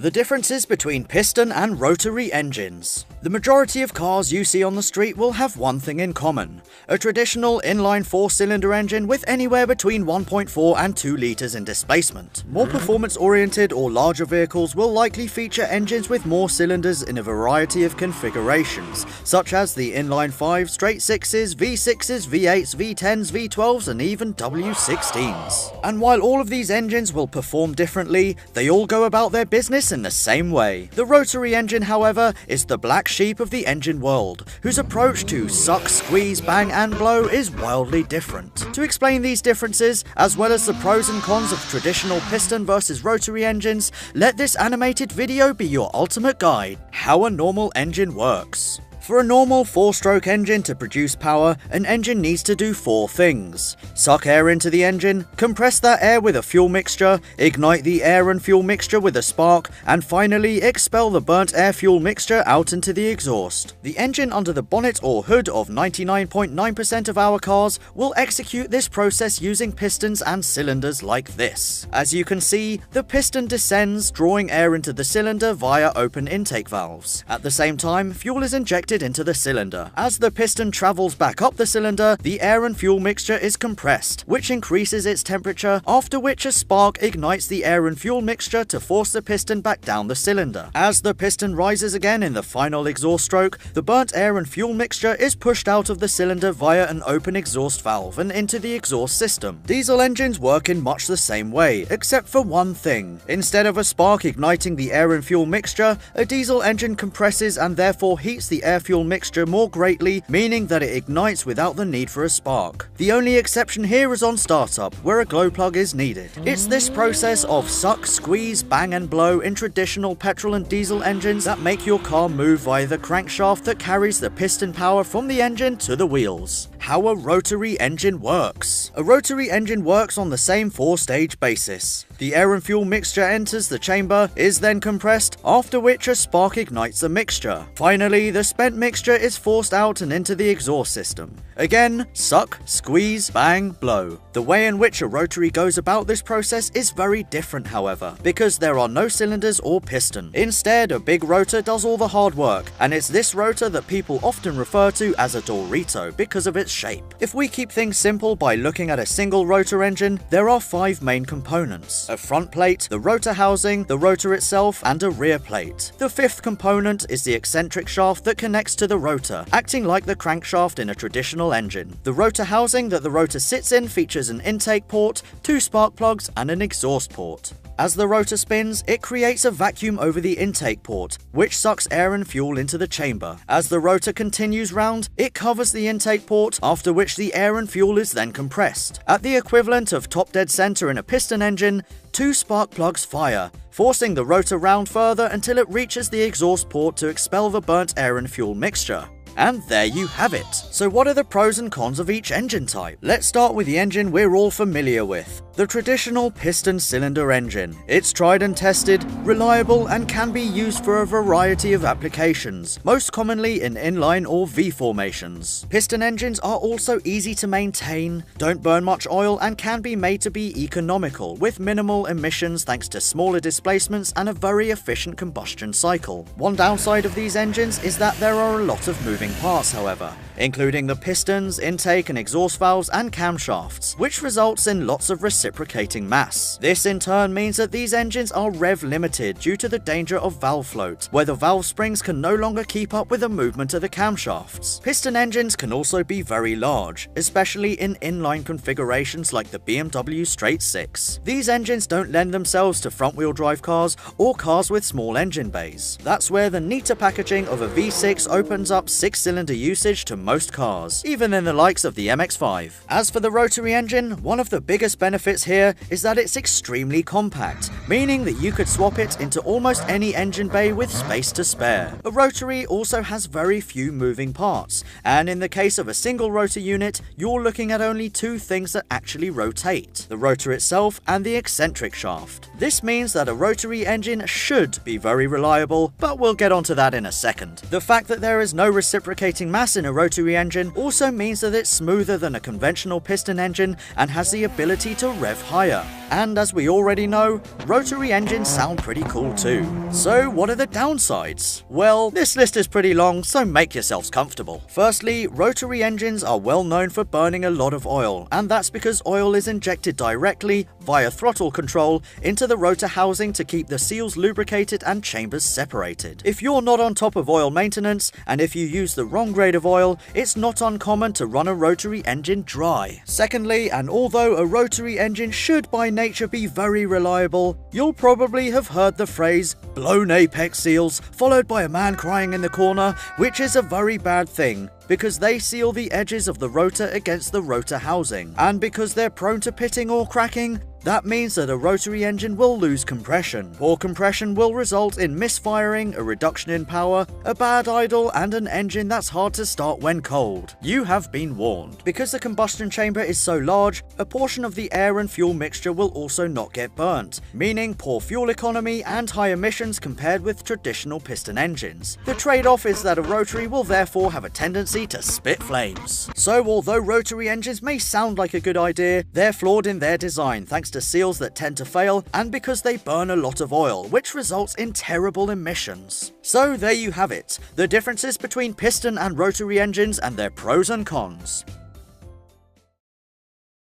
The differences between piston and rotary engines. The majority of cars you see on the street will have one thing in common: a traditional inline 4-cylinder engine with anywhere between 1.4 and 2 litres in displacement. More performance-oriented or larger vehicles will likely feature engines with more cylinders in a variety of configurations, such as the inline 5, straight 6s, V6s, V8s, V10s, V12s, and even W16s. And while all of these engines will perform differently, they all go about their business in the same way. The rotary engine, however, is the black sheep of the engine world, whose approach to suck, squeeze, bang and blow is wildly different. To explain these differences, as well as the pros and cons of traditional piston versus rotary engines, let this animated video be your ultimate guide: how a normal engine works. For a normal 4-stroke engine to produce power, an engine needs to do 4 things: suck air into the engine, compress that air with a fuel mixture, ignite the air and fuel mixture with a spark, and finally expel the burnt air fuel mixture out into the exhaust. The engine under the bonnet or hood of 99.9% of our cars will execute this process using pistons and cylinders like this. As you can see, the piston descends, drawing air into the cylinder via open intake valves. At the same time, fuel is injected into the cylinder. As the piston travels back up the cylinder, the air and fuel mixture is compressed, which increases its temperature, after which a spark ignites the air and fuel mixture to force the piston back down the cylinder. As the piston rises again in the final exhaust stroke, the burnt air and fuel mixture is pushed out of the cylinder via an open exhaust valve and into the exhaust system. Diesel engines work in much the same way, except for one thing. Instead of a spark igniting the air and fuel mixture, a diesel engine compresses and therefore heats the air fuel mixture more greatly, meaning that it ignites without the need for a spark. The only exception here is on startup, where a glow plug is needed. It's this process of suck, squeeze, bang and blow in traditional petrol and diesel engines that make your car move via the crankshaft that carries the piston power from the engine to the wheels. How a rotary engine works. A rotary engine works on the same 4-stage basis. The air and fuel mixture enters the chamber, is then compressed, after which a spark ignites the mixture. Finally, the spent mixture is forced out and into the exhaust system. Again, suck, squeeze, bang, blow. The way in which a rotary goes about this process is very different, however, because there are no cylinders or piston. Instead, a big rotor does all the hard work, and it's this rotor that people often refer to as a Dorito because of its shape. If we keep things simple by looking at a single rotor engine, there are 5 main components: a front plate, the rotor housing, the rotor itself, and a rear plate. The 5th component is the eccentric shaft that connects to the rotor, acting like the crankshaft in a traditional engine. The rotor housing that the rotor sits in features an intake port, 2 spark plugs, and an exhaust port. As the rotor spins, it creates a vacuum over the intake port, which sucks air and fuel into the chamber. As the rotor continues round, it covers the intake port, after which the air and fuel is then compressed. At the equivalent of top dead center in a piston engine, 2 spark plugs fire, forcing the rotor round further until it reaches the exhaust port to expel the burnt air and fuel mixture. And there you have it. So what are the pros and cons of each engine type? Let's start with the engine we're all familiar with, the traditional piston cylinder engine. It's tried and tested, reliable, and can be used for a variety of applications, most commonly in inline or V formations. Piston engines are also easy to maintain, don't burn much oil, and can be made to be economical with minimal emissions thanks to smaller displacements and a very efficient combustion cycle. One downside of these engines is that there are a lot of moving parts, however, including the pistons, intake and exhaust valves, and camshafts, which results in lots of reciprocating mass. This in turn means that these engines are rev limited due to the danger of valve float, where the valve springs can no longer keep up with the movement of the camshafts. Piston engines can also be very large, especially in inline configurations like the BMW Straight 6. These engines don't lend themselves to front-wheel drive cars or cars with small engine bays. That's where the neater packaging of a V6 opens up 6-cylinder usage to most cars, even in the likes of the MX-5. As for the rotary engine, one of the biggest benefits here is that it's extremely compact, meaning that you could swap it into almost any engine bay with space to spare. A rotary also has very few moving parts, and in the case of a single rotor unit, you're looking at only 2 things that actually rotate: the rotor itself and the eccentric shaft. This means that a rotary engine should be very reliable, but we'll get onto that in a second. The fact that there is no reciprocating mass in a rotary rotary engine also means that it's smoother than a conventional piston engine and has the ability to rev higher. And as we already know, rotary engines sound pretty cool too. So what are the downsides? Well, this list is pretty long, so make yourselves comfortable. Firstly, rotary engines are well known for burning a lot of oil, and that's because oil is injected directly, via throttle control, into the rotor housing to keep the seals lubricated and chambers separated. If you're not on top of oil maintenance, and if you use the wrong grade of oil, it's not uncommon to run a rotary engine dry. Secondly, and although a rotary engine should by nature be very reliable, you'll probably have heard the phrase blown apex seals followed by a man crying in the corner, which is a very bad thing because they seal the edges of the rotor against the rotor housing, and because they're prone to pitting or cracking, that means that a rotary engine will lose compression. Poor compression will result in misfiring, a reduction in power, a bad idle, and an engine that's hard to start when cold. You have been warned. Because the combustion chamber is so large, a portion of the air and fuel mixture will also not get burnt, meaning poor fuel economy and high emissions compared with traditional piston engines. The trade-off is that a rotary will therefore have a tendency to spit flames. So although rotary engines may sound like a good idea, they're flawed in their design thanks to seals that tend to fail and because they burn a lot of oil, which results in terrible emissions. So there you have it, the differences between piston and rotary engines and their pros and cons.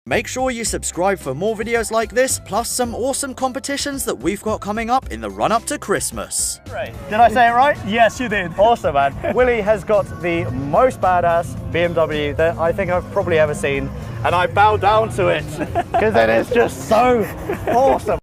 Make sure you subscribe for more videos like this, plus some awesome competitions that we've got coming up in the run-up to Christmas. Right. Did I say it right? Yes, you did. Awesome, man. Willie has got the most badass BMW that I think I've probably ever seen, and I bow down to it because it is just so awesome.